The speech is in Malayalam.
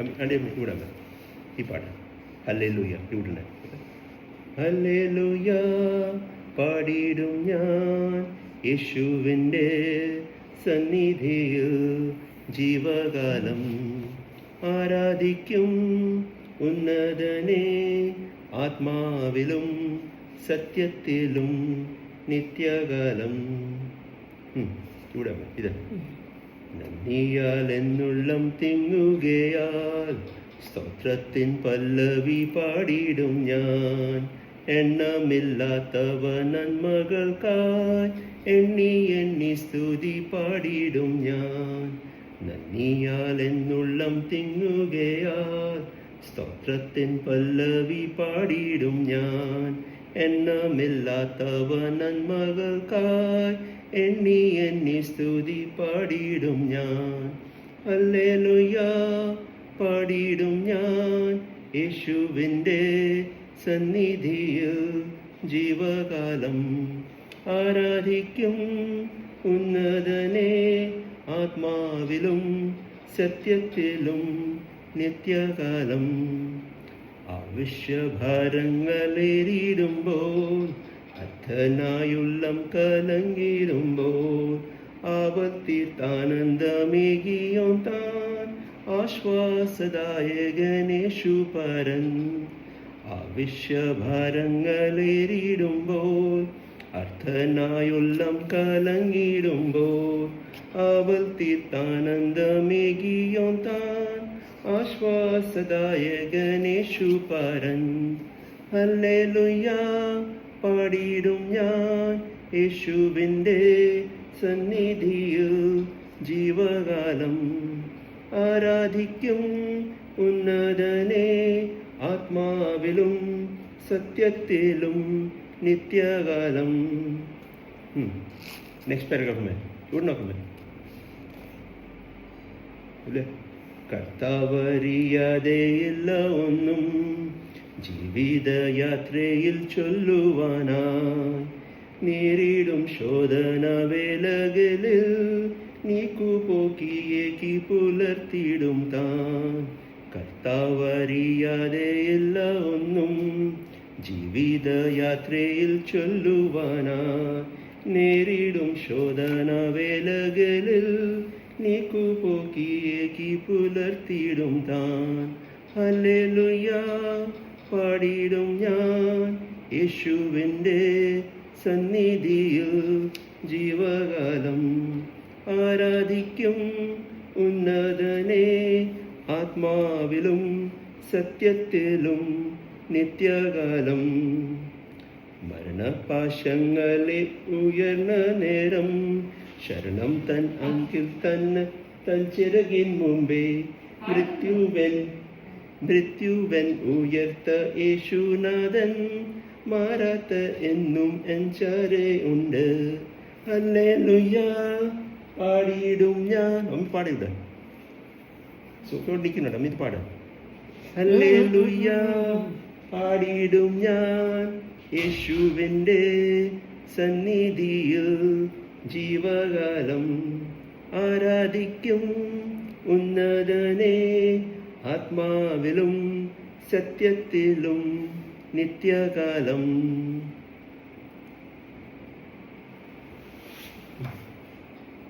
ഇവിടെ ഈ പാട്ട് ഹല്ലേലൂയ ഇവിടെ ഹല്ലേലൂയ പാടിയിടും ഞാൻ യേശുവിൻ്റെ സന്നിധിയിൽ ജീവകാലം ആരാധിക്കും ഉന്നതനെ ആത്മാവിലും സത്യത്തിലും നിത്യകാലം. ഇവിടെ ഇത് നന്ദിയാൽ എന്നുള്ളം തിങ്ങുകയാൽ സ്തോത്രത്തിൻ പല്ലവി പാടിയിടും ഞാൻ. എണ്ണമില്ലാത്തവ നന്മകൾക്കായി എണ്ണി എണ്ണി സ്തുതി പാടിയിടും ഞാൻ. നന്ദിയാൽ എന്നുള്ളം തിങ്ങുകയാൽ സ്തോത്രത്തിൻ പല്ലവി പാടിയിടും ഞാൻ. എണ്ണമില്ലാത്തവ നന്മകൾക്കായി എണ്ണി എണ്ണി സ്തുതി പാടിയിടും ഞാൻ. ഹല്ലേലൂയ പാടിയിടും ഞാൻ യേശുവിൻ്റെ സന്നിധിയിൽ ജീവകാലം ആരാധിക്കും ഉന്നതനെ ആത്മാവിലും സത്യത്തിലും നിത്യകാലം. ആവശ്യഭാരങ്ങളേറിടുമ്പോൾ അർത്ഥനായുള്ളം കലങ്ങിടുമ്പോൾ ആപത്തിർത്താനന്ദമേകിയോ താൻ ആശ്വാസദായകനേശു പരൻ. ആവശ്യഭാരങ്ങളേറിടുമ്പോൾ അർത്ഥനായുള്ളം കലങ്ങിടുമ്പോൾ അവൾ തീർത്താനന്ദമേകിയോ താൻ ആശ്വാസദായകനേശു പരൻ. ഹല്ലേലൂയ പാടിയിടും ഞാൻ യേശുവിൻ്റെ സന്നിധിയിൽ ജീവകാലം ആരാധിക്കും ഉന്നതനെ ആത്മാവിലും സത്യത്തിലും നിത്യകാലം. നെക്സ്റ്റ് പാരഗ്രാഫ് മേ ഇവിടെ നോക്കുമേ ഇല്ലേ. കർത്താവറിയാതെയില്ല ഒന്നും ജീവിതയാത്രയിൽ ചൊല്ലുവാനായി നേരിടും ശോധന വേളകളിൽ നീക്കുപോക്കിയേക്ക് പുലർത്തിയിടും താൻ. കർത്താവറിയാതെയില്ല ഒന്നും ജീവിതയാത്രയിൽ ചൊല്ലുവാനായി നേരിടും ശോധന വേളകളിൽ നീക്കുപോക്കിയേക്ക് പുലർത്തിയിടും താൻ. ഹല്ലേലൂയ പാടിയിടും ഞാൻ യേശുവിൻ്റെ സന്നിധിയിൽ ജീവകാലം ആരാധിക്കും ഉന്നതനെ ആത്മാവിലും സത്യത്തിലും നിത്യകാലം. മരണപാശങ്ങളെ ഉയർന്ന നേരം ശരണം തൻ അങ്കിൽ തന്നെ തൻ ചിറകിൻ മുമ്പേ മൃത്യുവൻ ഉയർത്ത യേശുനാഥൻ മാറാത്ത എന്നും എൻചാരെ ഉണ്ട്. ഹല്ലേലൂയ പാടിയിടും ഞാൻ. പാടിവിടെ സുഖിക്കുന്നുണ്ട് അമ്മ ഇത് പാടാം. ഹല്ലേലൂയ പാടിയിടും ഞാൻ യേശുവിൻ്റെ സന്നിധിയിൽ ജീവകാലം ആരാധിക്കും ഉന്നതനെ ആത്മാവിലും സത്യത്തിലും നിത്യകാലം.